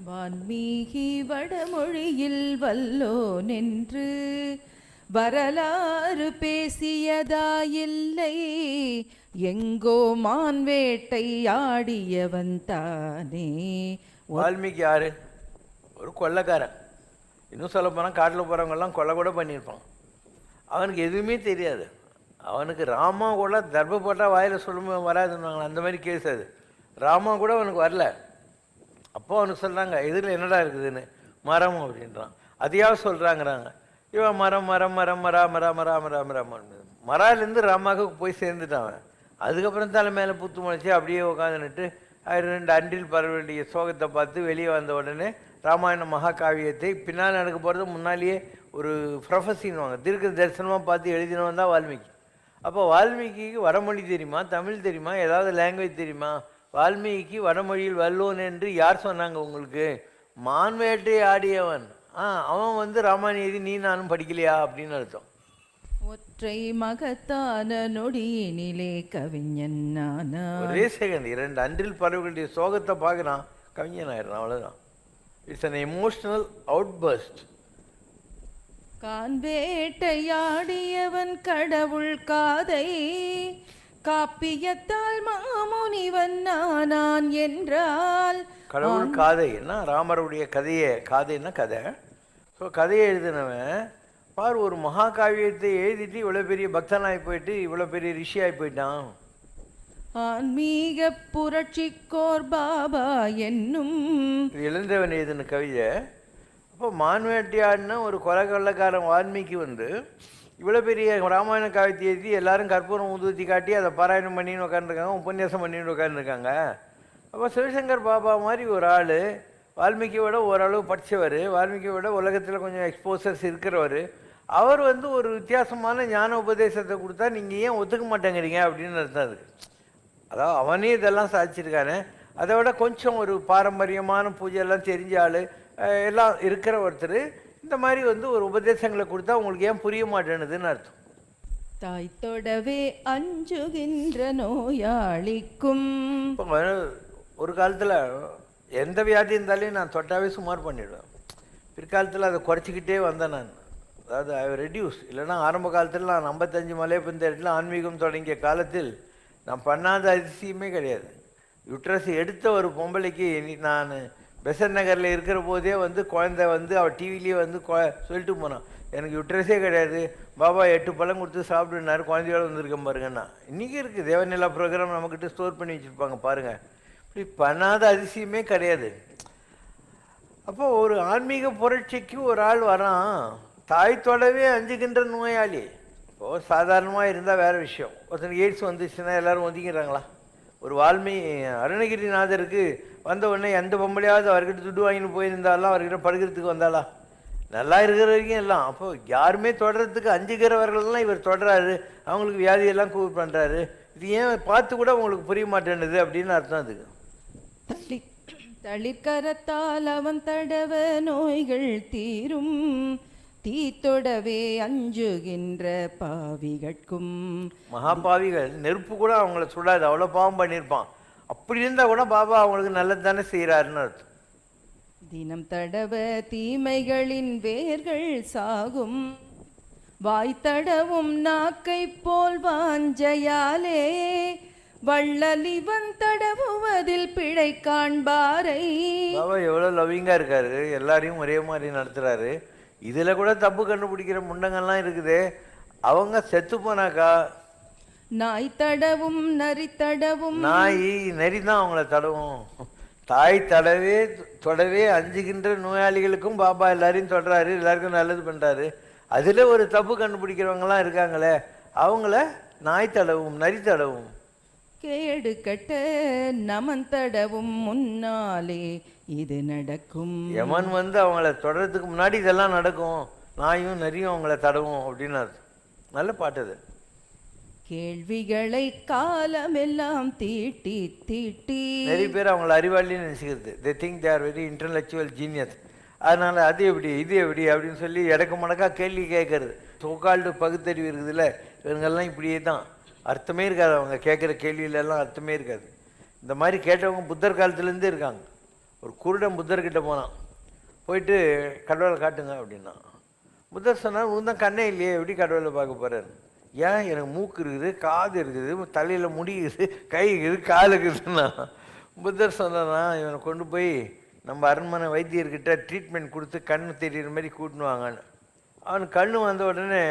வான்மீகி வடமொழியில் வல்லோன் என்று வரலாறு பேசியதாயில்லை. எங்கோ மான் வேட்டை ஆடியவன் தானே. வால்மீகி யாரு? ஒரு கொள்ளைக்காரன். இன்னும் சொல்ல போனால் காட்டில் போகிறவங்கெல்லாம் கொலை கூட பண்ணியிருப்பான். அவனுக்கு எதுவுமே தெரியாது. அவனுக்கு ராமா கூட தர்ப போட்டால் வாயில் சொல்லும் வராதுன்னு அந்த மாதிரி கேஸ் அது. ராமா கூட அவனுக்கு வரல. அப்போ அவனுக்கு சொல்கிறாங்க, இதில் என்னடா இருக்குதுன்னு. மரம் அப்படின்றான். அதையாவது சொல்கிறாங்கிறாங்க. இவன் மரம் மரம் மரம் மரா மரா மரா மரா மரம் மராலேருந்து ராமாவுக்கு போய் சேர்ந்துட்டான் அவன். அதுக்கப்புறம் தலை மேலே புத்து முளைச்சி அப்படியே உட்காந்துன்னுட்டு 2 அன்றில் பரவ வேண்டிய சோகத்தை பார்த்து வெளியே வந்த உடனே ராமாயண மகாகாவியத்தை பின்னால் நடக்க போகிறது முன்னாலேயே ஒரு ப்ரொஃபஸின்வாங்க, தீர்க்க தரிசனமாக பார்த்து எழுதினவன் தான் வால்மீகி. அப்போ வால்மீகிக்கு வடமொழி தெரியுமா, தமிழ் தெரியுமா, ஏதாவது லாங்குவேஜ் தெரியுமா? வால்மீகிக்கு வடமொழியில் வல்லோன் என்று யார் சொன்னாங்க உங்களுக்கு? மான் வேட்டை ஆடியவன். அவன் ராமாயணம் எழுதி நீ நானும் படிக்கலையா அப்படின்னு அர்த்தம். ஒற்றை மகத்தான நொடியினிலே கவிஞன் நானா. ஒரே செகண்ட் 2 அன்றில் பறவைகளுடைய சோகத்தை பார்க்குறான், கவிஞன் ஆயிடுறான். அவ்வளோதான். It's an emotional outburst. கான்வேட்டையாடியவன் கடவுள் காதை காப்பியத்தால் மாமுனிவன் நானான் என்றால். கடவுள் காதைன்னா ராமருடைய காதைன்னா கதை. ஸோ கதையை எழுதினவன் பார், ஒரு மகாகாவியத்தை எழுதிட்டு இவ்வளோ பெரிய பக்தனாகி போயிட்டு இவ்வளோ பெரிய ரிஷியாகி போயிட்டான். ஆன்மீக புரட்சிக்கோர் பாபா என்னும் இளந்தவன் எழுதின கவிதை. அப்போ மான்வேட்டியாடினா ஒரு கொலைக்காரன் வால்மீகி இவ்வளோ பெரிய ராமாயண காவியத்தை எழுதி எல்லாரும் கற்பூரம் ஊதுவத்தி காட்டி அதை பாராயணம் பண்ணின்னு உட்காந்துருக்காங்க, உபன்யாசம் பண்ணின்னு உட்காந்துருக்காங்க. அப்போ சிவசங்கர் பாபா மாதிரி ஒரு ஆள், வால்மீகியோட ஓரளவு படித்தவர், வால்மீகியோட உலகத்தில் கொஞ்சம் எக்ஸ்போசர்ஸ் இருக்கிறவர், அவர் ஒரு வித்தியாசமான ஞான உபதேசத்தை கொடுத்தா நீங்கள் ஏன் ஒத்துக்க மாட்டேங்கிறீங்க அப்படின்னு அர்த்தம். அதுக்கு அதாவது அவனே இதெல்லாம் சாதிச்சிருக்கானே, அதை விட கொஞ்சம் ஒரு பாரம்பரியமான பூஜையெல்லாம் தெரிஞ்ச ஆள் எல்லாம் இருக்கிற ஒருத்தர் இந்த மாதிரி ஒரு உபதேசங்களை கொடுத்தா உங்களுக்கு ஏன் புரிய மாட்டேனுதுன்னு அர்த்தம். தாய் தொடவே அஞ்சுகின்ற நோயாளிக்கும். ஒரு காலத்தில் எந்த வியாதி இருந்தாலும் நான் தொட்டாவே சுமார் பண்ணிவிடுவேன். பிற்காலத்தில் அதை குறைச்சிக்கிட்டே வந்தேன் நான். அதாவது ஐ ரெடியூஸ். இல்லைன்னா ஆரம்ப காலத்தில் நான் 55 மலையப்பந்த இடத்துல ஆன்மீகம் தொடங்கிய காலத்தில் நான் பண்ணாத அதிசயமே கிடையாது. யுட்ரஸ் எடுத்த ஒரு பொம்பளைக்கு நான் பெசன் நகரில் இருக்கிற போதே குழந்தை அவள் டிவிலேயே சொல்லிட்டு போனான், எனக்கு யுட்ரஸே கிடையாது, பாபா 8 பழம் கொடுத்து சாப்பிடுனாரு, குழந்தையோடு வந்திருக்கேன் பாருங்கண்ணா. இன்றைக்கி இருக்குது தேவநிலா ப்ரோக்ராம் நம்மக்கிட்ட ஸ்டோர் பண்ணி வச்சுருப்பாங்க பாருங்கள். இப்படி பண்ணாத அதிசயமே கிடையாது. அப்போது ஒரு ஆன்மீக புரட்சிக்கு ஒரு ஆள் வரான், தாய் தொடவே அஞ்சுகின்ற நோயாளி. இப்போது சாதாரணமாக இருந்தால் வேறு விஷயம். ஒருத்தனுக்கு எய்ட்ஸ் வந்துச்சுன்னா எல்லோரும் ஒதுங்கிறாங்களா? ஒரு அருணகிரிநாதருக்கு வந்த உடனே எந்த பொம்பளையாவது அவர்கிட்ட துட்டு வாங்கின்னு போயிருந்தாலும் அவர்கிட்ட படுக்கிறதுக்கு வந்தாளா? நல்லா இருக்கிற வரைக்கும் எல்லாம். அப்போது யாருமே தொடர்றதுக்கு அஞ்சுகிறவர்கள்லாம் இவர் தொடராரு, அவங்களுக்கு வியாதியெல்லாம் கூர் பண்ணுறாரு. இது ஏன் பார்த்து கூட உங்களுக்கு புரிய மாட்டேன்னுது அப்படின்னு அர்த்தம். அதுக்கு தளிர்கரத்தால் அவன் தடவ நோய்கள் தீரும், தீத்தொடவே அஞ்சுகின்ற பாவிகட்கும். மகாபாவிகள் நெருப்பு கூட அவங்கள சுடாது, அவ்வளோ பாவம் பண்ணியிருப்பான். அப்படி இருந்தால் கூட பாபா அவங்களுக்கு நல்லது தானே செய்கிறாருன்னு அர்த்தம். தினம் தடவ தீமைகளின் வேர்கள் சாகும், வாய் தடவும் நாக்கை போல் வாஞ்சையாலே வள்ளலிவன் தடவுவதில் பிழை காண்பாரை. பாபா எவ்வளோ லவ்விங்காக இருக்காரு, எல்லாரையும் ஒரே மாதிரி நடத்துகிறாரு. இதில் கூட தப்பு கண்டுபிடிக்கிற முண்டங்கள்லாம் இருக்குது. அவங்க செத்து போனாக்கா நாய் தடவும் நரி தடவும், நாய் நரி தான் அவங்கள தடவும். தாய் தொடவே அஞ்சுகின்ற நோயாளிகளுக்கும் பாபா எல்லாரையும் தொடராரு, எல்லாருக்கும் நல்லது பண்ணுறாரு. அதில் ஒரு தப்பு கண்டுபிடிக்கிறவங்கலாம் இருக்காங்களே, அவங்கள நாய் தடவும் நரி தடவும். கேடு கட்ட நமன் தடவும் முன்னாலே இது நடக்கும். யமன் அவங்கள தொடர்றதுக்கு முன்னாடி இதெல்லாம் நடக்கும், நாயும் நரியும் அவங்கள தடவும் அப்படின்னு அர்த்தம். நல்ல பாட்டு அது. கேள்விகளை காலமெல்லாம் தீட்டி தீட்டி நிறைய பேர் அவங்கள அறிவாளின்னு நினச்சிக்கிறது. They think they are very intellectual genius. அதனால் அது எப்படி இது எப்படி அப்படின்னு சொல்லி இடக்கு மடக்கா கேள்வி கேட்கறது. சோகால்டு பகுத்தறிவு இருக்குதுல்ல, இவங்கெல்லாம் இப்படியே தான். அர்த்தமே இருக்காது, அவங்க கேட்குற கேள்வியிலெல்லாம் அர்த்தமே இருக்காது. இந்த மாதிரி கேட்டவங்க புத்தர் காலத்துலேருந்தே இருக்காங்க. ஒரு குருடன் புத்தர்கிட்ட போனான். போயிட்டு கடவுளை காட்டுங்க அப்படின்னா. புத்தர் சொன்னார், உன் தான் கண்ணே இல்லையே, எப்படி கடவுளை பார்க்க போகிறார்? ஏன், எனக்கு மூக்கு இருக்குது, காது இருக்குது, தலையில் முடி இருக்குது, கை இருக்குது, கால் இருக்குதுன்னா. புத்தர் சொன்னா, இவனை கொண்டு போய் நம்ம அரண்மனை வைத்தியர்கிட்ட ட்ரீட்மெண்ட் கொடுத்து கண்ணு தெரியுற மாதிரி கூட்டினுவாங்கன்னு. அவனுக்கு கண்ணு வந்த உடனே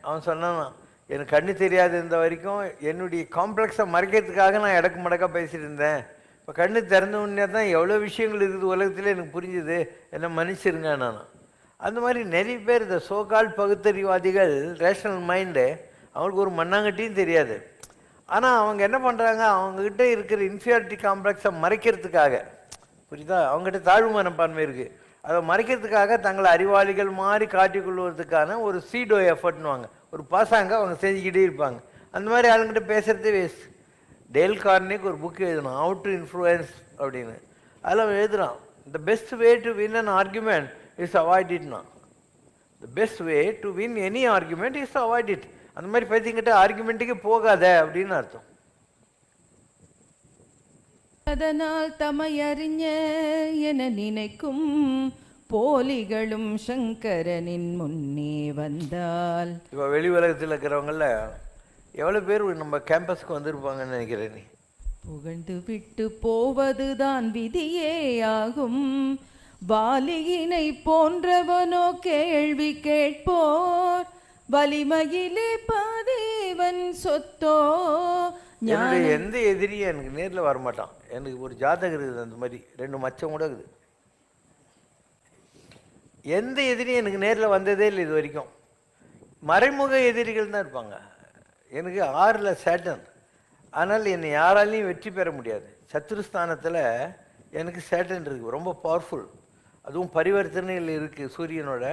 அவன் சொன்னான், எனக்கு கண்ணு தெரியாது இருந்த வரைக்கும் என்னுடைய காம்ப்ளெக்ஸை மறைக்கிறதுக்காக நான் இடக்கு மடக்காக பேசிட்டு இருந்தேன். இப்போ கண்ணு திறந்த உடனே தான் எவ்வளோ விஷயங்கள் இருக்குது உலகத்தில் எனக்கு புரிஞ்சுது, என்ன மன்னிச்சிருங்க. நான் அந்த மாதிரி நிறைய பேர் இந்த சோகால் பகுத்தறிவாதிகள், ரேஷனல் மைண்டு, அவங்களுக்கு ஒரு மண்ணாங்கட்டியும் தெரியாது. ஆனால் அவங்க என்ன பண்ணுறாங்க, அவங்கக்கிட்ட இருக்கிற இன்ஃபீரியாரிட்டி காம்ப்ளெக்ஸை மறைக்கிறதுக்காக, புரியுதா, அவங்ககிட்ட தாழ்வு மனப்பான்மை இருக்குது, அதை மறைக்கிறதுக்காக தங்களை அறிவாளிகள் மாதிரி காட்டிக்கொள்வதற்கான ஒரு சீடோ எஃபர்ட்னுவாங்க, ஒரு பாசாங்க அவங்க செஞ்சுக்கிட்டே இருப்பாங்க. அந்த மாதிரி ஆளுங்கிட்ட பேசுகிறதே வேஸ்ட். டேல் கார்னிக் ஒரு புக் எழுதணும், ஹவு டு இன்ஃப்ளூயன்ஸ் அப்படின்னு. அதில் எழுதுகிறான், the best way to win an argument is avoid இட்னா. The best way to win any argument is avoid it. அந்த மாதிரி பேசிக்கிட்ட ஆர்குமெண்ட்டுக்கு போகாத அப்படின்னு அர்த்தம். அதனால் தமையறிஞ என நினைக்கும் போலிகளும் சங்கரனின் முன்னே வந்தால். இப்போ வெளி உலகத்தில் இருக்கிறவங்கள எவ்வளோ பேர் நம்ம கேம்பஸ்க்கு வந்திருப்பாங்கன்னு நினைக்கிறேன் நீ? புகழ்ந்து விட்டு போவதுதான் விதியே ஆகும். வாலியினை போன்றவனோ கேள்வி கேட்போர், வலிமையிலே பாதேவன் சொத்தோ. என்னுடைய எந்த எதிரியும் எனக்கு நேரில் வரமாட்டான். எனக்கு ஒரு ஜாதகம் இருக்குது, அந்த மாதிரி 2 மச்சம் கூட இருக்குது. எந்த எதிரியும் எனக்கு நேரில் வந்ததே இல்லை இது வரைக்கும். மறைமுக எதிரிகள் தான் இருப்பாங்க. எனக்கு 6ல் சேட்டன், ஆனால் என்னை யாராலையும் வெற்றி பெற முடியாது. சத்துருஸ்தானத்தில் எனக்கு சேட்டன் இருக்குது, ரொம்ப பவர்ஃபுல். அதுவும் பரிவர்த்தனையில் இருக்குது சூரியனோட.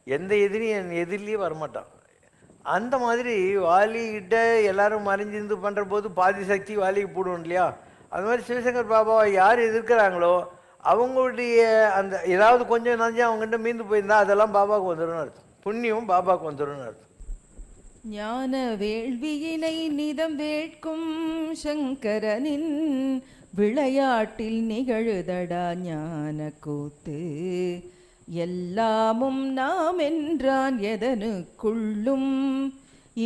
எந்த எதிரியும் என் எதிரிலேயே வரமாட்டான். அந்த மாதிரி வாலிகிட்ட எல்லாரும் மறைஞ்சிருந்து பண்ணுற போது பாதி சக்தி வாலிக்கு போடுவோம் இல்லையா? அது மாதிரி சிவசங்கர் பாபாவை யார் எதிர்க்கிறாங்களோ அவங்களுடைய அந்த ஏதாவது கொஞ்சம் நஞ்சம் அவங்ககிட்ட மீந்து போயிருந்தா அதெல்லாம் பாபாவுக்கு வந்துடும்னு அர்த்தம். புண்ணியம் பாபாவுக்கு வந்துடும்னு அர்த்தம். ஞான வேள்வியினை நிதம் வேட்கும் சங்கரனின் விளையாட்டில் நிகழுதடா ஞான கூத்து. எல்லாமும் நாம் என்றான் எதனுக்குள்ளும்,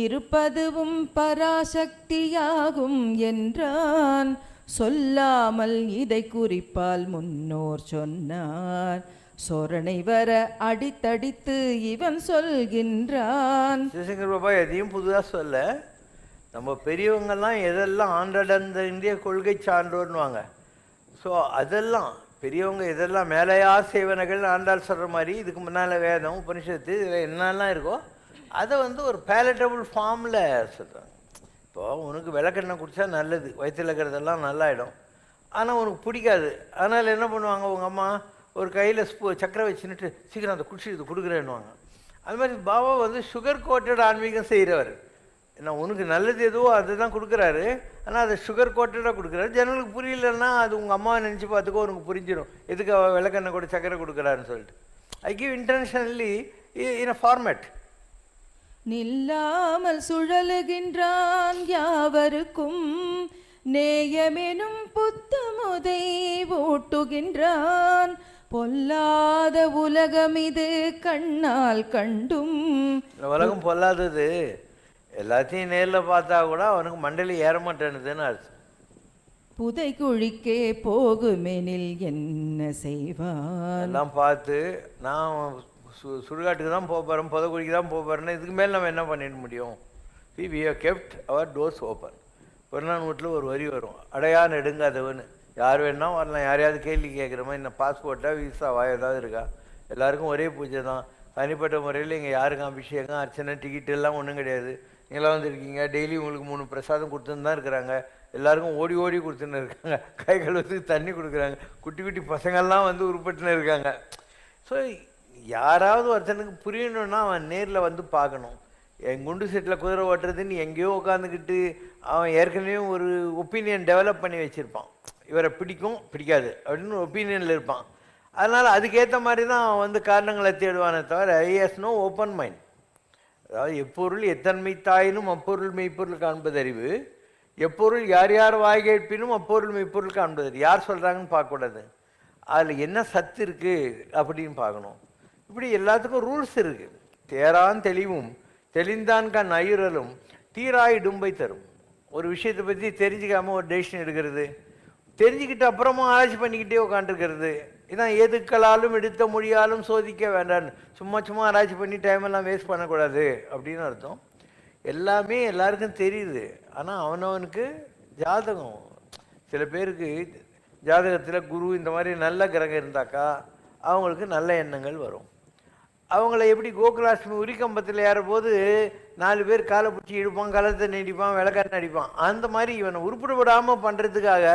இருப்பதுவும் பராசக்தியாகும் என்றான். சொல்லாமல் இதை குறிப்பால் முன்னோர் சொன்னார். சொரணை வர அடித்தடித்து இவன் சொல்கின்றான். சிவசங்கர் பாபா எதையும் புதுதாக சொல்ல. நம்ம பெரியவங்கெல்லாம் எதெல்லாம் ஆண்டடந்த இந்திய கொள்கை சான்றோர்னுவாங்க. ஸோ அதெல்லாம் பெரியவங்க எதெல்லாம் மேலையா சேவனைகள் ஆண்டாள் சொல்கிற மாதிரி இதுக்கு முன்னால் வேதம் உபனிஷத்து இதில் என்னெல்லாம் இருக்கோ அதை ஒரு பேலட்டபிள் ஃபார்மில் சொல்கிறாங்க. இப்போது உனக்கு விளக்கெண்ணெய் குடித்தா நல்லது, வயிற்றில் இருக்கிறதெல்லாம் நல்லாயிடும். ஆனால் உனக்கு பிடிக்காது. அதனால் என்ன பண்ணுவாங்க, உங்கள் அம்மா ஒரு கையில் சக்கரை வச்சுன்னுட்டு சீக்கிரம் அதை குடிச்சு இது கொடுக்குறேன்னுவாங்க. அது மாதிரி பாபா சுகர் கோட்டட் ஆன்மீகம் செய்கிறவர். ஏன்னா உனக்கு நல்லது எதுவோ அதை தான் கொடுக்குறாரு, ஆனால் அதை சுகர் கோட்டடாக கொடுக்குறாரு. ஜனங்களுக்கு புரியலன்னா அது உங்கள் அம்மாவை நினச்சி பார்த்துக்கோ, உனக்கு புரிஞ்சிடும் எதுக்கு விளக்கெண்ணெய் கூட சக்கரை கொடுக்குறாருன்னு சொல்லிட்டு. I give intentionally in a format. நில்லாமல் சுழலுகின்றான் யாவருக்கும் நேயமெனும் புத்தமுதை ஊட்டுகின்றான். பொல்லாத உலகம் இது கண்ணால் கண்டும். உலகம் பொல்லாதது, எல்லாத்தையும் நேரில் பார்த்தா கூட அவனுக்கு மண்டலி ஏற மாட்டேனுதுன்னு அர்த்தம். புதை குழிக்கே போகுமெனில் என்ன செய்வான்? எல்லாம் பார்த்து நான் சுடுகாட்டுக்கு தான் போக போகிறேன், புதை குழிக்கு தான் போக போகிறேன்னு இதுக்கு மேலே நம்ம என்ன பண்ணிட முடியும்? We have kept our doors open. பிறநாள் வீட்டில் ஒரு வரி வரும், அடையா நெடுங்காதவன்னு. யார் வேணா வரலாம். யாரையாவது கேள்வி கேட்குற மாதிரி என்ன பாஸ்போர்ட்டா விசாவா ஏதாவது இருக்கா? எல்லாருக்கும் ஒரே பூஜை தான். தனிப்பட்ட முறையில் இங்கே யாருக்கும் அபிஷேகம் அர்ச்சனை டிக்கெட்டு எல்லாம் ஒன்றும் கிடையாது. நீங்களாம் வந்துருக்கீங்க, டெய்லி உங்களுக்கு 3 பிரசாதம் கொடுத்துன்னு தான் இருக்கிறாங்க. எல்லாருக்கும் ஓடி ஓடி கொடுத்துன்னு இருக்காங்க. கை கழுவுறதுக்கு தண்ணி கொடுக்குறாங்க. குட்டி குட்டி பசங்கள்லாம் உருப்பட்டுன்னு இருக்காங்க. ஸோ யாராவது ஒருத்தனுக்கு புரியணுன்னா அவன் நேரில் பார்க்கணும். என் குண்டு செட்டில் குதிரை ஓட்டுறதுன்னு எங்கேயோ உட்காந்துக்கிட்டு அவன் ஏற்கனவே ஒரு ஒப்பீனியன் டெவலப் பண்ணி வச்சுருப்பான். இவரை பிடிக்கும் பிடிக்காது அப்படின்னு ஒப்பீனியனில் இருப்பான். அதனால் அதுக்கேற்ற மாதிரி தான் அவன் காரணங்களை தேடுவானே தவிர ஹஸ் நோ ஓப்பன் மைண்ட். அதாவது எப்பொருள் எத்தன்மை தாயினும் அப்பொருள் மெய்ப்பொருள் காண்பது அறிவு. எப்பொருள் யார் யார் வாய் கேட்பினும் அப்பொருள் மெய்ப்பொருள் காண்பது அறிவு. யார் சொல்கிறாங்கன்னு பார்க்கக்கூடாது. அதில் என்ன சத்து இருக்குது அப்படின்னு பார்க்கணும். இப்படி எல்லாத்துக்கும் ரூல்ஸ் இருக்குது. தேரான் தெளிவும் தெளிந்தான் கண் ஐயுறலும் தீராய் டும்பை தரும். ஒரு விஷயத்தை பற்றி தெரிஞ்சுக்காமல் ஒரு டெசிஷன் எடுக்கிறது, தெரிஞ்சுக்கிட்ட அப்புறமா ஆராய்ச்சி பண்ணிக்கிட்டே உட்காந்துருக்கிறது, இதான் எதுக்களாலும் எடுத்த மொழியாலும் சோதிக்க வேண்டான்னு சும்மா சும்மா ஆராய்ச்சி பண்ணி டைமெல்லாம் வேஸ்ட் பண்ணக்கூடாது அப்படின்னு அர்த்தம். எல்லாமே எல்லாருக்கும் தெரியுது, ஆனால் அவனவனுக்கு ஜாதகம். சில பேருக்கு ஜாதகத்தில் குரு இந்த மாதிரி நல்ல கிரகம் இருந்தாக்கா அவங்களுக்கு நல்ல எண்ணங்கள் வரும். அவங்கள எப்படி கோகுலாஷ்டமி உரிக்கம்பத்தில் ஏறும்போது 4 பேர் காலை பிடிச்சி இழுப்பான், கலத்தை நீடிப்பான், விளக்காட்டு அடிப்பான். அந்த மாதிரி இவனை உருப்பிடப்படாமல் பண்ணுறதுக்காக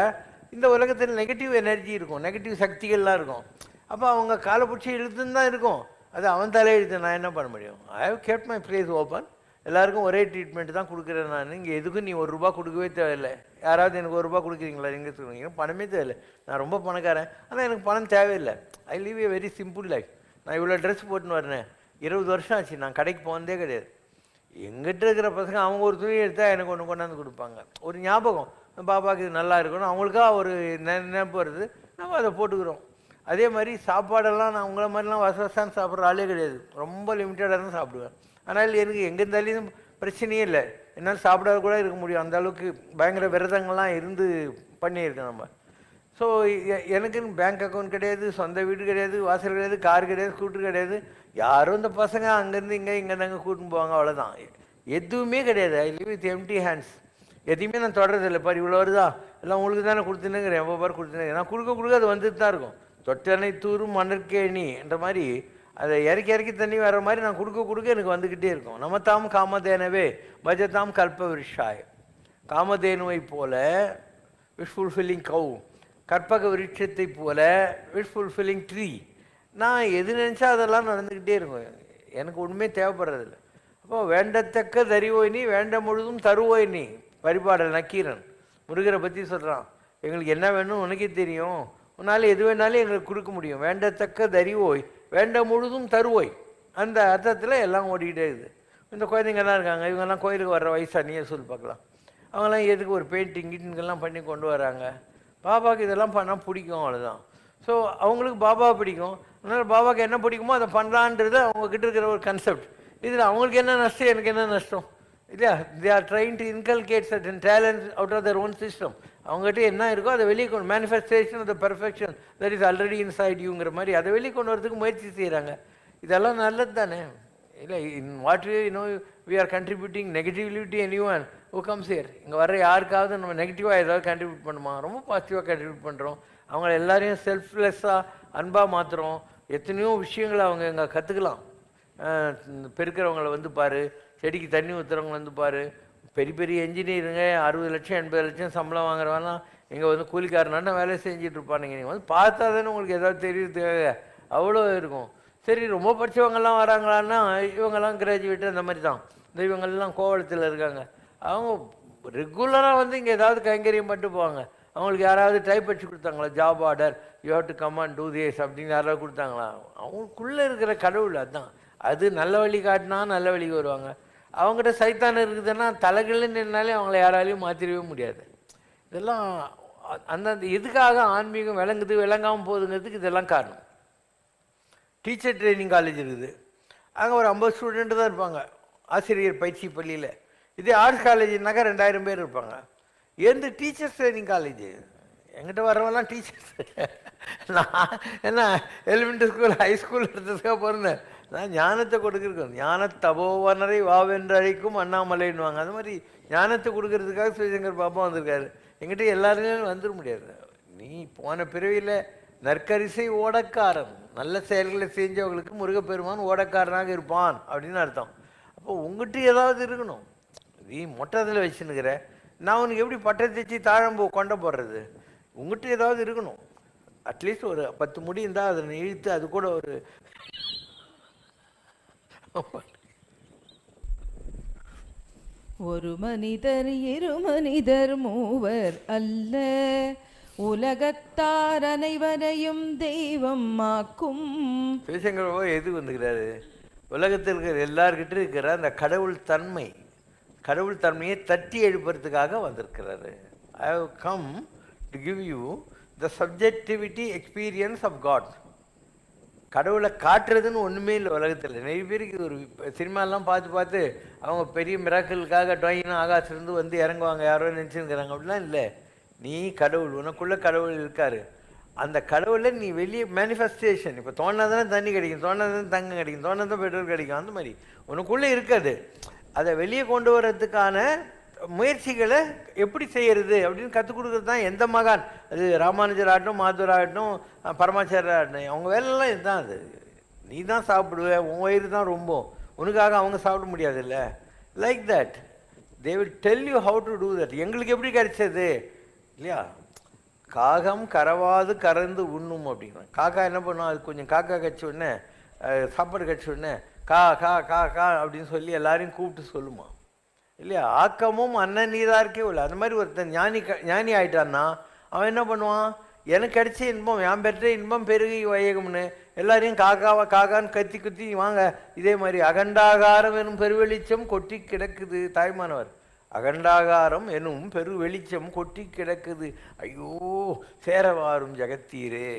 இந்த உலகத்தில் நெகட்டிவ் எனர்ஜி இருக்கும், நெகட்டிவ் சக்திகள்லாம் இருக்கும். அப்போ அவங்க காலை பிடிச்சி இழுத்துன்னு தான் இருக்கும். அது அவன் தலையெழுத்து, நான் என்ன பண்ண முடியும்? I have kept my place open. எல்லாருக்கும் ஒரே ட்ரீட்மெண்ட் தான் கொடுக்குறேன் நான். இங்கே எதுக்கும் நீ ₹1 கொடுக்கவே தேவையில்லை. யாராவது எனக்கு ₹1 கொடுக்குறீங்களா? நீங்கள் சொல்லுவீங்க பணமே தேவையில்லை, நான் ரொம்ப பணக்காரன், ஆனால் எனக்கு பணம் தேவையில்லை. I leave A very simple life. நான் இவ்வளோ ட்ரெஸ் போட்டுன்னு வரேன், 20 வருஷம் ஆச்சு, நான் கடைக்கு போனதே கிடையாது. எங்கிட்ட இருக்கிற பசங்க அவங்க ஒரு துணி எடுத்தால் எனக்கு ஒன்று கொண்டாந்து கொடுப்பாங்க. ஒரு ஞாபகம், பாப்பாவுக்கு இது நல்லா இருக்கணும், அவங்களுக்காக ஒரு நினைப்பு வருது, நம்ம அதை போட்டுக்கிறோம். அதே மாதிரி சாப்பாடெல்லாம் நான் உங்களை மாதிரிலாம் வசவசான்னு சாப்பிட்ற ஆளே கிடையாது, ரொம்ப லிமிட்டடாக தான் சாப்பிடுவேன். ஆனால் எனக்கு எங்கே இருந்தாலும் பிரச்சனையே இல்லை, என்னால் சாப்பிடாத கூட இருக்க முடியும். அந்த அளவுக்கு பயங்கர விரதங்கள்லாம் இருந்து பண்ணியிருக்கேன் நம்ம. ஸோ எனக்குன்னு பேங்க் அக்கௌண்ட் கிடையாது, சொந்த வீடு கிடையாது, வாசல் கிடையாது, கார் கிடையாது, ஸ்கூட்டர் கிடையாது. யாரும் இந்த பசங்க அங்கேருந்து இங்கே தாங்க கூட்டின்னு போவாங்க, அவ்வளோதான். எதுவுமே கிடையாது. I live with empty hands. எதையுமே நான் தொடர்றதில்லை. பாரு இவ்வளோ வருதா, எல்லாம் உங்களுக்கு தானே கொடுத்துனுங்கிறேன், எவ்வளோ பாரு கொடுத்துனுங்கிறேன். நான் கொடுக்க அது வந்துட்டு தான் இருக்கும். தொட்டனை தூரும் மணற்கேணி என்ற மாதிரி அதை இறக்கி தண்ணி வர்ற மாதிரி நான் கொடுக்க எனக்கு வந்துக்கிட்டே இருக்கும். நமத்தாம் காமதேனவே பஜதாம் கல்ப விருஷாய். காமதேனுவை போல விஷ் ஃபுல்ஃபில்லிங் கவு, கற்பக விருட்சத்தை போல விஷ் ஃபுல்ஃபில்லிங் ட்ரீ. நான் எது நினச்சா அதெல்லாம் நடந்துக்கிட்டே இருக்கும், எனக்கு ஒன்றுமே தேவைப்படுறதில்லை. அப்போ வேண்டத்தக்க தறிவோய் நீ, வேண்ட முழுதும் தருவோய் நீ. பரிபாடல் நக்கீரன் முருகரை பற்றி சொல்கிறான். எங்களுக்கு என்ன வேணும் உனக்கே தெரியும், உன்னால் எது வேணாலும் எங்களுக்கு கொடுக்க முடியும். வேண்டத்தக்க தறிவோய், வேண்ட முழுதும் தருவோய். அந்த அர்த்தத்தில் எல்லாம் ஓடிக்கிட்டே இருக்குது. இந்த குழந்தைங்கள்லாம் இருக்காங்க, இவங்கெல்லாம் கோயிலுக்கு வர்ற வயசா, நீயே சொல்லி பார்க்கலாம். அவங்களாம் எதுக்கு ஒரு பெயிண்டிங் கீட்டிங்கெல்லாம் பண்ணி கொண்டு வராங்க. பாபாவுக்கு இதெல்லாம் பண்ணால் பிடிக்கும், அவ்வளோதான். ஸோ அவங்களுக்கு பாபாவை பிடிக்கும், அதனால் பாபாவுக்கு என்ன பிடிக்குமோ அதை பண்ணலான்றது அவங்கக்கிட்ட இருக்கிற ஒரு கன்செப்ட். இதில் அவங்களுக்கு என்ன நஷ்டம், எனக்கு என்ன நஷ்டம் இல்லையா? They are trying to inculcate certain talents out of their own system. அவங்ககிட்ட என்ன இருக்கோ அதை வெளியே கொண்டு, manifestation of the perfection that is already inside யூங்கிற மாதிரி அதை வெளியே கொண்டு வரதுக்கு முயற்சி செய்கிறாங்க. இதெல்லாம் நல்லது தானே இல்லை? In what we are contributing negativity anyone who comes here. இங்கே வர்ற யாருக்காவது நம்ம நெகட்டிவாக ஏதாவது கண்ட்ரிபியூட் பண்ணுமா? ரொம்ப பாசிட்டிவாக கண்ட்ரிபியூட் பண்ணுறோம். அவங்கள எல்லாரையும் செல்ஃப்லெஸ்ஸாக அன்பாக மாற்றுறோம். எத்தனையோ விஷயங்களை அவங்க இங்கே கற்றுக்கலாம். பெருக்கிறவங்கள வந்து பாரு, செடிக்கு தண்ணி ஊற்றுறவங்க வந்து பாரு, பெரிய பெரிய என்ஜினியருங்க 60 லட்சம் 80 லட்சம் சம்பளம் வாங்குறவனா இங்கே வந்து கூலிக்காரனாட்ட வேலை செஞ்சுட்டு இருப்பானுங்க. நீங்கள் வந்து பார்த்தா தானே உங்களுக்கு ஏதாவது தெரியுது, அவ்வளோ இருக்கும். சரி, ரொம்ப படித்தவங்கெல்லாம் வராங்களான்னா இவங்கெல்லாம் கிராஜுவேட்டு அந்த மாதிரி தான். இந்த இவங்கெல்லாம் கோவளத்தில் இருக்காங்க, அவங்க ரெகுலராக வந்து இங்கே ஏதாவது கைங்கரியம் பண்ணிட்டு போவாங்க. அவங்களுக்கு யாராவது டைப் அடிச்சு கொடுத்தாங்களா, job order, you have to come and do this அப்படின்னு யாராவது கொடுத்தாங்களா? அவங்களுக்குள்ளே இருக்கிற கடவுள் அதுதான். அது நல்ல வழி காட்டினா நல்ல வழிக்கு வருவாங்க. அவங்ககிட்ட சைத்தான் இருக்குதுன்னா தலைகள்னு நின்னாலே அவங்கள யாராலையும் மாற்றிடவே முடியாது. இதெல்லாம் அந்தந்த எதுக்காக ஆன்மீகம் விளங்குது விளங்காமல் போகுதுங்கிறதுக்கு இதெல்லாம் காரணம். டீச்சர் ட்ரைனிங் காலேஜ் இருக்குது, அங்கே ஒரு 50 ஸ்டூடெண்ட்டு தான் இருப்பாங்க ஆசிரியர் பயிற்சி பள்ளியில். இதே ஆர்ட்ஸ் காலேஜ்னாக்கா 2000 பேர் இருப்பாங்க. எந்த டீச்சர்ஸ் ட்ரைனிங் காலேஜ்? என்கிட்ட வரவெல்லாம் டீச்சர்ஸ். நான் என்ன எலிமெண்ட்ரி ஸ்கூல் ஹை ஸ்கூல் எடுத்ததுக்காக போகிறேன். நான் ஞானத்தை கொடுக்குறேன். ஞான தபோவனரை வாவென்று அழைக்கும் அண்ணாமலைன்னுவாங்க. அது மாதிரி ஞானத்தை கொடுக்கறதுக்காக சிவசங்கர் பாப்பா வந்திருக்காரு. எங்கிட்ட எல்லாருமே வந்துட முடியாது. நீ போன பிறவியில் நற்கரிசை ஓடக்காரன், நல்ல செயல்களை செஞ்சவங்களுக்கு முருகப்பெருமான் ஓடக்காரனாக இருப்பான் அப்படின்னு அர்த்தம். அப்போ உங்ககிட்ட ஏதாவது இருக்கணும். நீ மொட்டத்தில் வச்சுன்னுக்கிற, நான் உனக்கு எப்படி பட்டத்தை வச்சு தாழம்பூ கொண்ட போடுறது? உங்ககிட்ட ஏதாவது இருக்கணும். அட்லீஸ்ட் ஒரு 10 முடி இருந்தால் அதை இழுத்து அது கூட ஒரு ஒரு மனிதர் இரு மனிதர் மூவர் அல்ல, உலகத்தார் அனைவரையும் தெய்வம் ஆக்கும். சிவசங்கர் எது வந்துக்கிறாரு? உலகத்தில் இருக்கிற எல்லார்கிட்ட இருக்கிற அந்த கடவுள் தன்மையை தட்டி எழுப்புறதுக்காக வந்திருக்கிறாரு. I have come to give you the subjectivity experience of God. கடவுளை காட்டுறதுன்னு ஒன்றுமே இல்லை உலகத்தில். நிறைய பேருக்கு இது ஒரு சினிமாலாம் பார்த்து பார்த்து அவங்க பெரிய மிராக்களுக்காக ட்ராயிங்னா ஆகாசிலிருந்து வந்து இறங்குவாங்க, யாரோ நினச்சிருக்கிறாங்க. அப்படிலாம் இல்லை. நீ கடவுள், உனக்குள்ள கடவுள் இருக்காரு. அந்த கடவுளை நீ வெளியே மேனிஃபெஸ்டேஷன். இப்போ தோணாதானே தண்ணி கிடைக்கும், தோணாதானே தங்கம் கிடைக்கும், தோணாதான் பெட்ரோல் கிடைக்கும். அந்த மாதிரி உனக்குள்ளே இருக்காது. அதை வெளியே கொண்டு வர்றதுக்கான முயற்சிகளை எப்படி செய்கிறது அப்படின்னு கற்றுக் கொடுக்குறது தான் எந்த மகான். அது ராமானுஜர் ஆகட்டும், மாதூர் ஆகட்டும், பரமாச்சாரியர் ஆகட்டும், அவங்க வேலைலாம் இதுதான். அது நீ தான் சாப்பிடுவ, உன் வயிறு தான் ரொம்ப, உனக்காக அவங்க சாப்பிட முடியாது இல்லை. Like that they will tell you how to do that. எங்களுக்கு எப்படி கிடைச்சது இல்லையா? காகம் கறவாது கறந்து உண்ணும் அப்படின்னா காக்கா என்ன பண்ணும், அது கொஞ்சம் காக்கா கட்சி உடனே சாப்பாடு கட்சி உடனே கா கா கா கா அப்படின்னு சொல்லி எல்லாரையும் கூப்பிட்டு சொல்லுமா இல்லையா? ஆக்கமும் அண்ணன் நீராருக்கே இல்லை. அந்த மாதிரி ஒருத்தன் ஞானி ஆயிட்டான்னா அவன் என்ன பண்ணுவான், எனக்கு கிடைச்ச இன்பம், என் பெற்ற இன்பம் பெருகி வையகம்னு எல்லாரையும் காக்காவா காக்கான்னு கத்தி குத்தி வாங்க. இதே மாதிரி அகண்டாகாரம் எனும் பெருவெளிச்சம் கொட்டி கிடக்குது. தாய்மானவர், அகண்டாகாரம் எனும் பெரு வெளிச்சம் கொட்டி கிடக்குது, ஐயோ சேரவாரும் ஜெகத்தீரே.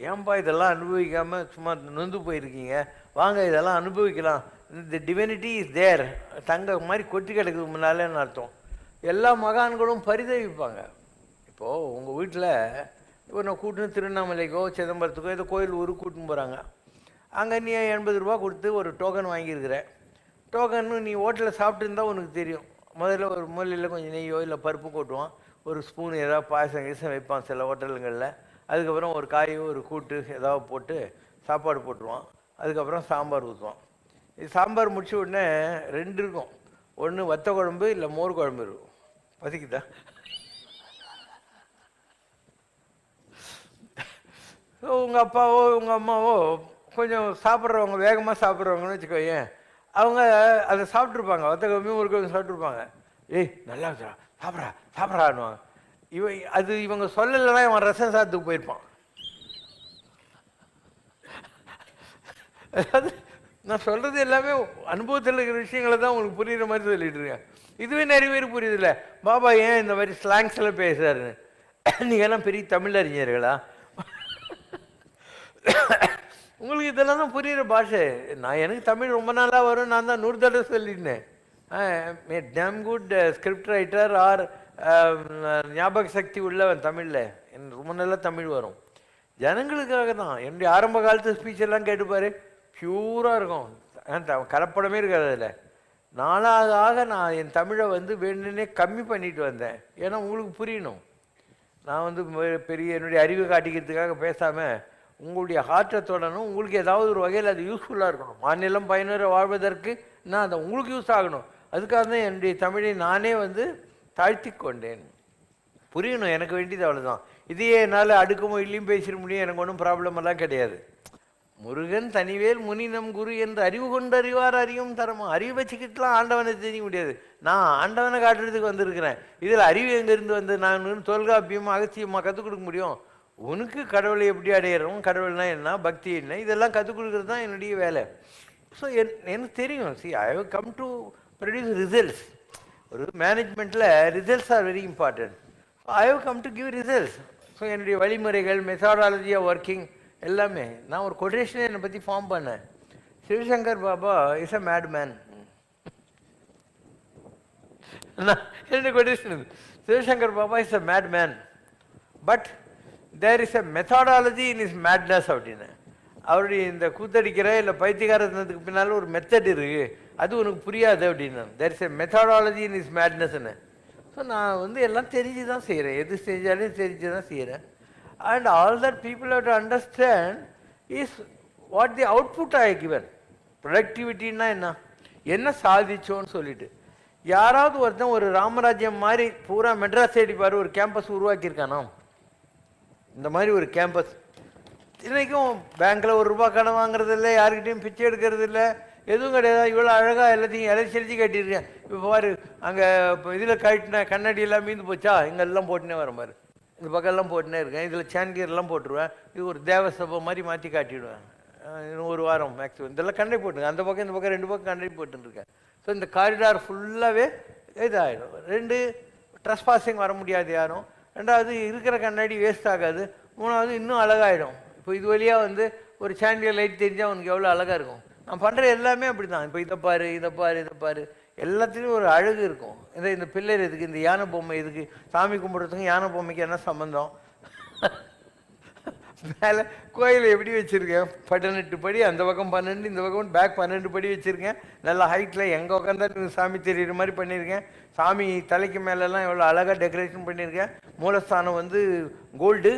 ஏன்பா இதெல்லாம் அனுபவிக்காமல் சும்மா நொந்து போயிருக்கீங்க, வாங்க இதெல்லாம் அனுபவிக்கலாம். இந்த டிவினிட்டி இஸ் தேர், தங்க மாதிரி கொட்டி கிடக்குது முன்னாலேன்னு அர்த்தம். எல்லா மகான்களும் பரிதவிப்பாங்க. இப்போது உங்கள் வீட்டில் இப்போ நான் கூட்டுன்னு திருவண்ணாமலைக்கோ சிதம்பரத்துக்கோ ஏதோ கோயில் ஊருக்கு கூட்டின்னு போகிறாங்க. அங்கே நீ 80 ரூபா கொடுத்து ஒரு டோக்கன் வாங்கியிருக்கிற. டோக்கன்னு நீ ஹோட்டலில் சாப்பிட்டுருந்தா உனக்கு தெரியும். முதல்ல ஒரு மூலையில் கொஞ்சம் நெய்யோ இல்லை பருப்பு கொட்டுவான், ஒரு ஸ்பூன் ஏதாவது பாயசம் கீசம் வைப்பான் சில ஹோட்டலுங்களில். அதுக்கப்புறம் ஒரு காயோ ஒரு கூட்டு ஏதாவது போட்டு சாப்பாடு போட்டுருவான். அதுக்கப்புறம் சாம்பார் ஊற்றுவான். இது சாம்பார் முடிச்ச உடனே 2 இருக்கும். ஒன்று வத்த குழம்பு இல்லை மோர் குழம்பு இருக்கும். பசிக்குதா? உங்கள் அப்பாவோ உங்கள் அம்மாவோ கொஞ்சம் சாப்பிட்றவங்க, வேகமாக சாப்பிட்றவங்கன்னு வச்சுக்கோங்க, அவங்க அதை சாப்பிட்ருப்பாங்க. வத்த குழம்பு ஒரு குழம்பு சாப்பிட்ருப்பாங்க. ஏய் நல்லா இருக்கா, சாப்பிட்றா சாப்பிட்றான்னுவாங்க. அது இவங்க சொல்லலைன்னா இவன் ரசம் சாதத்துக்கு போயிருப்பான். அதாவது நான் சொல்கிறது எல்லாமே அனுபவத்தில் இருக்கிற விஷயங்களை தான் உங்களுக்கு புரியுற மாதிரி சொல்லிட்டு இருக்கேன். இதுவே நிறைய பேர் புரியுதில்ல. பாபா ஏன் இந்த மாதிரி ஸ்லாங்ஸில் பேசுகிறாருன்னு. நீங்கள் எல்லாம் பெரிய தமிழ் அறிஞர்களா? உங்களுக்கு இதெல்லாம் தான் புரியுற பாஷை. எனக்கு தமிழ் ரொம்ப நாளாக வரும், நான் தான் 100 தடவை சொல்லியிருந்தேன். Damn good script writer or ஞாபக சக்தி உள்ளவன் தமிழில். எனக்கு ரொம்ப நல்லா தமிழ் வரும். ஜனங்களுக்காக தான். என்னுடைய ஆரம்ப காலத்து ஸ்பீச்செல்லாம் கேட்டுப்பார், பியூராக இருக்கும், கலப்படமே இருக்காது அதில். நாளாக நான் என் தமிழை வேணுன்னே கம்மி பண்ணிட்டு வந்தேன். ஏன்னா உங்களுக்கு புரியணும். நான் பெரிய என்னுடைய அறிவை காட்டிக்கிறதுக்காக பேசாமல் உங்களுடைய ஹார்ட்டை தொடணும். உங்களுக்கு ஏதாவது ஒரு வகையில் அது யூஸ்ஃபுல்லாக இருக்கணும். மாநிலம் பயனுற வாழ்வதற்கு நான் அதை உங்களுக்கு யூஸ் ஆகணும். அதுக்காக தான் என்னுடைய தமிழை நானே தாழ்த்தி கொண்டேன். புரியணும், எனக்கு வேண்டியது அவ்வளோதான். இதையே என்னால் அடுக்கமோ இல்லையும் பேசிட முடியும், எனக்கு ஒன்றும் ப்ராப்ளம் எல்லாம் கிடையாது. முருகன் தனிவேல் முனி நம் குரு என்று அறிவு கொண்டு அறிவார் அறிவும் தரமா. அறிவு வச்சுக்கிட்டுலாம் ஆண்டவனை தெரிய முடியாது. நான் ஆண்டவனை காட்டுறதுக்கு வந்திருக்கிறேன். இதில் அறிவு எங்கேருந்து நான் தொல்காப்பியம் அகத்தியமாக கற்றுக் கொடுக்க முடியும்? உனக்கு கடவுளை எப்படி அடையிறோம், கடவுள்னா என்ன, பக்தி என்ன, இதெல்லாம் கற்றுக் கொடுக்குறது தான் என்னுடைய வேலை. ஸோ எனக்கு தெரியும். I have come to produce results. ஒரு மேனேஜ்மெண்ட்டில் results are very important. I have come to give results. So என்னுடைய வழிமுறைகள், மெத்தடாலஜி ஆஃப் ஒர்க்கிங் எல்லாமே. நான் ஒரு கொட்டேஷனே என்னை பற்றி ஃபார்ம் பண்ணேன். Shivashankar Baba is a mad man. என்னுடைய quotation, Shivashankar Baba is a mad man, but there is a methodology in is madness அப்படின்னு. அவருடைய இந்த கூத்தடிக்கிற இல்லை பைத்தியகாரத்துக்கு பின்னால் ஒரு மெத்தட் இருக்குது, அது உனக்கு புரியாது அப்படின்னு. There is a methodology in is மேட்னஸ்ன்னு. ஸோ நான் எல்லாம் தெரிஞ்சு தான் செய்கிறேன். எது செஞ்சாலும் தெரிஞ்சு தான் செய்கிறேன். And all that people have to understand is what the output I given. ப்ரொடக்டிவிட்டின்னா என்ன சாதிச்சோன்னு சொல்லிட்டு. யாராவது ஒருத்தன் ஒரு ராமராஜ்யம் மாதிரி பூரா மெட்ராஸ் அடிப்பார் ஒரு கேம்பஸ் உருவாக்கியிருக்கானோ, இந்த மாதிரி ஒரு கேம்பஸ் இன்றைக்கும் பேங்க்கில் ₹1 கடன் வாங்குறது இல்லை, யாருக்கிட்டையும் பிச்சை எடுக்கிறது இல்லை, எதுவும் கிடையாது. இவ்வளோ அழகாக எல்லாத்தையும் இலைச்செலுத்தி கட்டியிருக்கேன். இப்போ பாரு, அங்கே இப்போ இதில் கட்டின கண்ணாடி எல்லாம் மீந்து போச்சா, இங்கெல்லாம் போட்டுனே வரேன் பாரு, இந்த பக்கம்லாம் போட்டுனே இருக்கேன். இதில் சாண்டியர்லாம் போட்டுருவேன். இது ஒரு தேவசபை மாதிரி மாற்றி காட்டிவிடுவேன். இன்னும் 1 வாரம் மேக்ஸிமம் இதெல்லாம் கண்ணை போட்டுருக்கேன். அந்த பக்கம் இந்த பக்கம் 2 பக்கம் கண்ணை போட்டுருக்கேன். ஸோ இந்த காரிடார் ஃபுல்லாகவே இதாகிடும். 2 ட்ரெஸ் பாசிங் வர முடியாது யாரும். 2வது இருக்கிற கண்ணாடி வேஸ்ட் ஆகாது. மூணாவது இன்னும் அழகாயிடும். இப்போ இது வழியாக வந்து ஒரு சாண்டியர் லைட் தெரிஞ்சால் உனக்கு எவ்வளோ அழகாக இருக்கும். நான் பண்ணுற எல்லாமே அப்படி தான். இப்போ இதை பாரு, இதை பாரு, இதை பாரு, எல்லாத்துலேயும் ஒரு அழகு இருக்கும். இந்த பில்லர் எதுக்கு, இந்த யானை பொம்மை எதுக்கு, சாமி கும்பிட்றதுக்கும் யானை பொம்மைக்கு என்ன சம்மந்தம்? மேலே கோயிலை எப்படி வச்சுருக்கேன், 18 படி, அந்த பக்கம் 12, இந்த பக்கம் பேக் 12 படி வச்சுருக்கேன். நல்லா ஹைட்டில் எங்கே உட்காந்தா சாமி தெரியுற மாதிரி பண்ணியிருக்கேன். சாமி தலைக்கு மேலெல்லாம் எவ்வளோ அழகாக டெக்கரேஷன் பண்ணியிருக்கேன். மூலஸ்தானம் வந்து கோல்டு,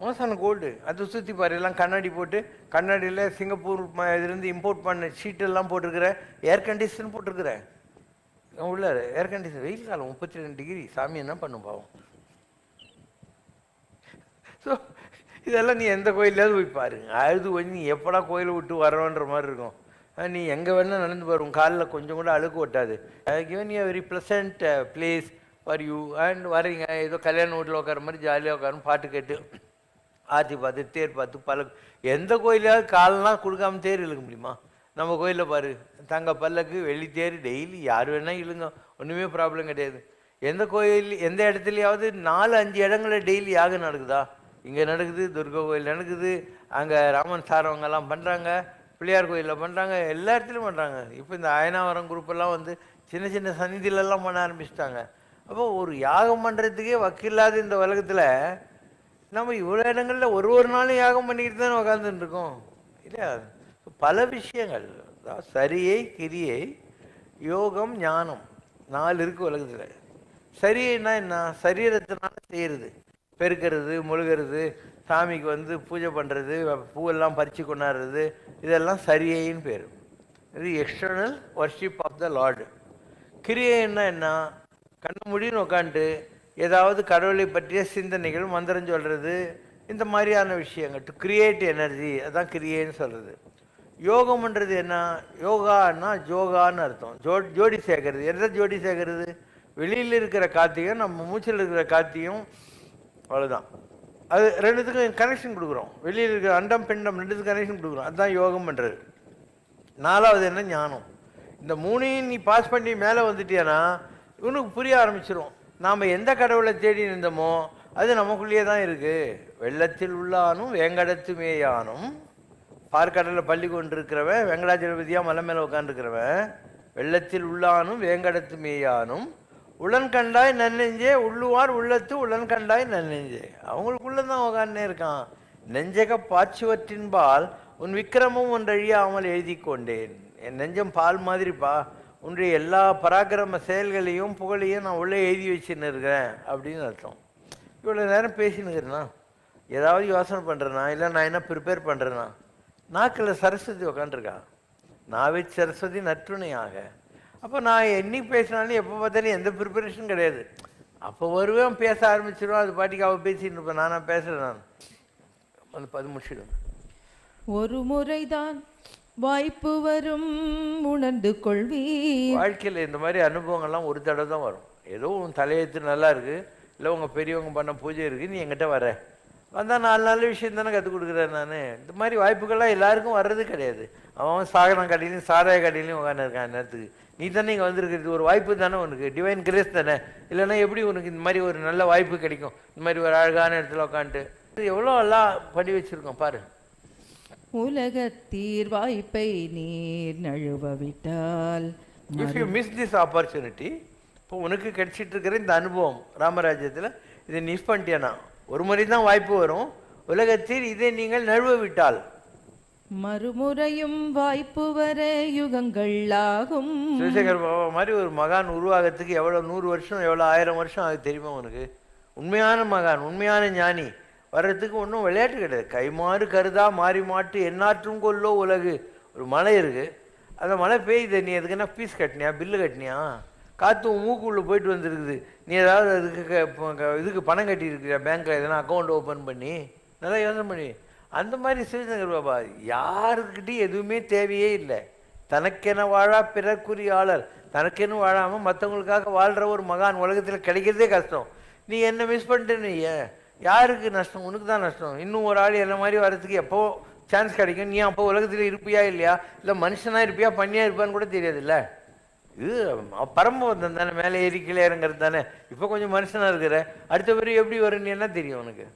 மூலஸ்தானம் கோல்டு. அது சுற்றி பாரு, எல்லாம் கண்ணாடி போட்டு, கண்ணாடியில் சிங்கப்பூர் இதுலேருந்து இம்போர்ட் பண்ண ஷீட்டெல்லாம் போட்டிருக்கிறேன். ஏர் கண்டிஷன் போட்டிருக்கிறேன். உள்ள ஏர் கண்டிஷன். வெயில் காலம் 32 டிகிரி. சாமி என்ன பண்ணும் பாவம். ஸோ இதெல்லாம் நீ எந்த கோயிலாவது போய் பாருங்க. அழுது கொஞ்சம் நீ எப்படா கோயிலை விட்டு வரோன்ற மாதிரி இருக்கும். நீ எங்கே வேணால் நடந்து பாருங்க, காலில் கொஞ்சம் கூட அழுக்கு ஒட்டாது. Given you very pleasant place for you. And வரீங்க, ஏதோ கல்யாண வீட்டில் உட்கார மாதிரி ஜாலியாக உட்காரும், பாட்டு கேட்டு ஆற்றி பார்த்து தேர் பார்த்து எந்த கோயிலாவது காலெலாம் கொடுக்காம தேர் இழுக்க முடியுமா? நம்ம கோயிலில் பாரு, தங்க பல்லக்கு, வெள்ளி தேர், டெய்லி யார் வேணால் இழுங்க, ஒன்றுமே ப்ராப்ளம் கிடையாது. எந்த கோயில் எந்த இடத்துலையாவது 4-5 இடங்களில் டெய்லி யாகம் நடக்குதா? இங்கே நடக்குது, துர்கா கோயில் நடக்குது, அங்கே ராமன் சாரவங்கெல்லாம் பண்ணுறாங்க, பிள்ளையார் கோயிலில் பண்ணுறாங்க, எல்லா இடத்துலையும் பண்ணுறாங்க. இப்போ இந்த அயனாவரம் குரூப்பெல்லாம் வந்து சின்ன சின்ன சந்நிதியிலெல்லாம் பண்ண ஆரம்பிச்சிட்டாங்க. அப்போ ஒரு யாகம் பண்ணுறதுக்கே வக்கில்லாத இந்த உலகத்தில் நம்ம இவ்வளோ இடங்களில் ஒரு நாளும் யாகம் பண்ணிக்கிட்டு தானே உட்காந்துட்டு இருக்கோம் இல்லையா? பல விஷயங்கள், சரியை, கிரியை, யோகம், ஞானம், 4 இருக்குது உலகத்தில். சரியைன்னா என்ன? சரீரத்தினால செய்கிறது, பெருக்கிறது, முழுகிறது, சாமிக்கு வந்து பூஜை பண்ணுறது, பூவெல்லாம் பறித்து கொண்டாடுறது, இதெல்லாம் சரியைன்னு பேர். இது external worship of the lord. கிரியைன்னா என்ன? கண்ண முடின்னு உட்காந்துட்டு ஏதாவது கடவுளை பற்றிய சிந்தனைகள், மந்திரம் சொல்கிறது, இந்த மாதிரியான விஷயங்கள், டு கிரியேட் எனர்ஜி, அதுதான் கிரியைன்னு சொல்கிறது. யோகம்ன்றது என்ன? யோகான்னா ஜோகான்னு அர்த்தம். ஜோடி சேர்க்கறது. எந்த ஜோடி சேர்க்கறது? வெளியில் இருக்கிற காத்தையும் நம்ம மூச்சில் இருக்கிற காத்தையும், அவ்வளோதான். அது ரெண்டுத்துக்கும் கனெக்ஷன் கொடுக்குறோம். வெளியில் இருக்கிற அண்டம் பிண்டம் ரெண்டுத்துக்கும் கனெக்ஷன் கொடுக்குறோம். அதுதான் யோகம் பண்ணுறது. 4வது என்ன? ஞானம். இந்த 3ஐயும் நீ பாஸ் பண்ணி மேலே வந்துட்டியானா இவனுக்கு புரிய ஆரம்பிச்சிடும். நாம் எந்த கடவுளை தேடி இருந்தோமோ அது நமக்குள்ளேயே தான் இருக்குது. வெள்ளத்தில் உள்ளானும் வேங்கடத்து மேயானும், பார்க்கடலில் பள்ளி கொண்டு இருக்கிறவன், வெங்கடாஜலபதியாக மலை மேலே உட்காந்துருக்கிறவன், வெள்ளத்தில் உள்ளானும் வேங்கடத்து மேயானும், உளன் கண்டாய் நன்னெஞ்சே உள்ளுவார் உள்ளத்து உளன் கண்டாய் நன்னெஞ்சே. அவங்களுக்குள்ள தான் உட்காந்துனே இருக்கான். நெஞ்சக பாச்சுவற்றின்பால் உன் விக்கிரமும் ஒன்றழியாமல் எழுதி கொண்டேன். என் நெஞ்சம் பால் மாதிரிப்பா, உன்னுடைய எல்லா பராக்கிரம செயல்களையும் புகழையும் நான் உள்ளே எழுதி வச்சுன்னு இருக்கிறேன் அப்படின்னு அர்த்தம். இவ்வளோ நேரம் பேசினுக்கிறேன்னா, ஏதாவது யோசனை பண்ணுறேன்னா, இல்லை நான் என்ன ப்ரிப்பேர் பண்ணுறேன்னா, நாக்கில் சரஸ்வதி உக்காண்டிருக்கான். நாவே சரஸ்வதி நற்றுணையாக. அப்போ நான் என்னைக்கு பேசினாலும் எப்போ பார்த்தாலும் எந்த ப்ரிப்பரேஷன் கிடையாது. அப்போ வருவேன், பேச ஆரம்பிச்சிடுவோம், அது பாட்டிக்கு அவள் பேசிட்டு இருப்பேன், நானாக பேசுகிறேன். நான் அந்த 10 முடிச்சிடுவேன். ஒரு முறைதான் வாய்ப்பு வரும் உணர்ந்து கொள்வீர். வாழ்க்கையில் இந்த மாதிரி அனுபவங்கள்லாம் ஒரு தடவை தான் வரும். ஏதோ உன் தலையெழுத்து நல்லா இருக்குது, இல்லை உங்கள் பெரியவங்க பண்ண பூஜை இருக்குது, நீ என்கிட்ட வர வந்தால் 4 நல்ல விஷயம் தானே கற்றுக் கொடுக்குறேன். நான் இந்த மாதிரி வாய்ப்புகள்லாம் எல்லாருக்கும் வர்றது கிடையாது. அவன் சாகனம் கடையிலையும் சாராய கடையிலையும் உட்காந்துருக்கான் நேரத்துக்கு. நீ தானே இங்கே வந்திருக்கிறது, ஒரு வாய்ப்பு தானே உனக்கு, டிவைன் கிரேஸ் தானே. இல்லைன்னா எப்படி உனக்கு இந்த மாதிரி ஒரு நல்ல வாய்ப்பு கிடைக்கும்? இந்த மாதிரி ஒரு அழகான இடத்துல உட்காந்துட்டு எவ்வளோ எல்லாம் பண்ணி வச்சுருக்கோம் பாரு. உலகத்தீர் வாய்ப்பை நீர் நழுவவிட்டால், if you miss this opportunity, இப்போ உனக்கு கிடைச்சிட்டு இருக்கிற இந்த அனுபவம் ராமராஜ்யத்தில், இதை மிஸ் பண்ணிட்டேனா, ஒரு முறை தான் வாய்ப்பு வரும். உலகத்தில் இதை நீங்கள் நழுவ விட்டால் மறுமுறையும் வாய்ப்பு வர யுகங்கள் ஆகும். சிவசேகர் பாபா மாதிரி ஒரு மகான் உருவாகிறதுக்கு எவ்வளோ 100 வருஷம், எவ்வளோ 1000 வருஷம் ஆகுது தெரியுமா உனக்கு? உண்மையான மகான், உண்மையான ஞானி வர்றதுக்கு ஒன்றும் விளையாட்டு கிடையாது. கைமாறு கருதா மாறி மாட்டு எந்நாற்றும் கொல்லோ உலகு. ஒரு மலை இருக்குது, அந்த மழை பெய்யுது, நீ எதுக்குன்னா ஃபீஸ் கட்டினியா, பில்லு கட்டினியா, காற்று மூக்குள்ளே போயிட்டு வந்துருக்குது, நீ ஏதாவது அதுக்கு இதுக்கு பணம் கட்டியிருக்கிறியா, பேங்க்கில் எதனா அக்கௌண்ட் ஓப்பன் பண்ணி, நல்லா யோசனை பண்ணி. அந்த மாதிரி சிவசங்கர் பாபா யாருக்கிட்டையும் எதுவுமே தேவையே இல்லை. தனக்கென வாழா பிறர்க்குரியாளர், தனக்கென்னு வாழாமல் மற்றவங்களுக்காக வாழ்கிற ஒரு மகான் உலகத்தில் கிடைக்கிறதே கஷ்டம். நீ என்ன மிஸ் பண்ணிட்டேன்னு யாருக்கு நஷ்டம்? உனக்கு தான் நஷ்டம். இன்னும் ஒரு ஆள் என்ன மாதிரி வர்றதுக்கு எப்போ சான்ஸ் கிடைக்கும்? நீ அப்போ உலகத்தில் இருப்பியா இல்லையா, இல்லை மனுஷனாக இருப்பியா பண்ணியா இருப்பான்னு கூட தெரியாதுல்ல. இது பரம்பவந்தம் தானே, மேலே ஏறி கீழே இறங்கிறது தானே. இப்போ கொஞ்சம் மனுஷனாக இருக்கிற, அடுத்த பேர் எப்படி வரும்னு என்ன தெரியும் உனக்கு?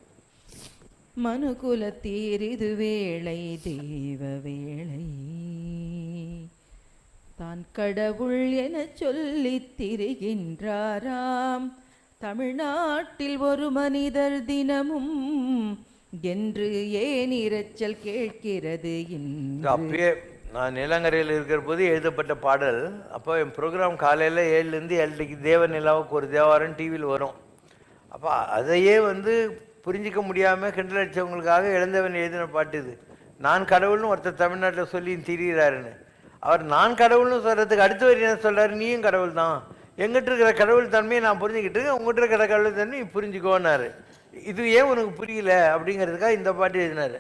மனுகுலத்தீரிது வேளை தேவ வேளை, தான் கடவுள் எனச் சொல்லித் திரிகின்றாராம் தமிழ்நாட்டில் ஒரு மனிதர் தினமும் என்று ஏன் இரைச்சல் கேட்கிறது இன்று? அப்பயே நான் நிலங்கரையில் இருக்கிற போது எழுதப்பட்ட பாடல். அப்போ என் ப்ரோக்ராம் காலையில் 7லேருந்து 7:30 தேவ நிலாவுக்கு ஒரு தேவாரம் டிவியில் வரும். அப்போ அதையே புரிஞ்சிக்க முடியாமல் கிண்டல் அடித்தவங்களுக்காக இழந்தவன் எழுதின பாட்டு இது. நான் கடவுள்னு ஒருத்தர் தமிழ்நாட்டில் சொல்லி திரிகிறாருன்னு. அவர் நான் கடவுள்னு சொல்கிறதுக்கு அடுத்த வரி என்ன சொல்கிறார்? நீயும் கடவுள் தான், எங்கிட்ட இருக்கிற கடவுள் தன்மையை நான் புரிஞ்சுக்கிட்டு இருக்கேன், உங்கள்கிட்ட இருக்கிற கடவுள் தன்மையை புரிஞ்சுக்கோன்னாரு. இது ஏன் உனக்கு புரியல அப்படிங்கிறதுக்காக இந்த பாட்டு எழுதினார்.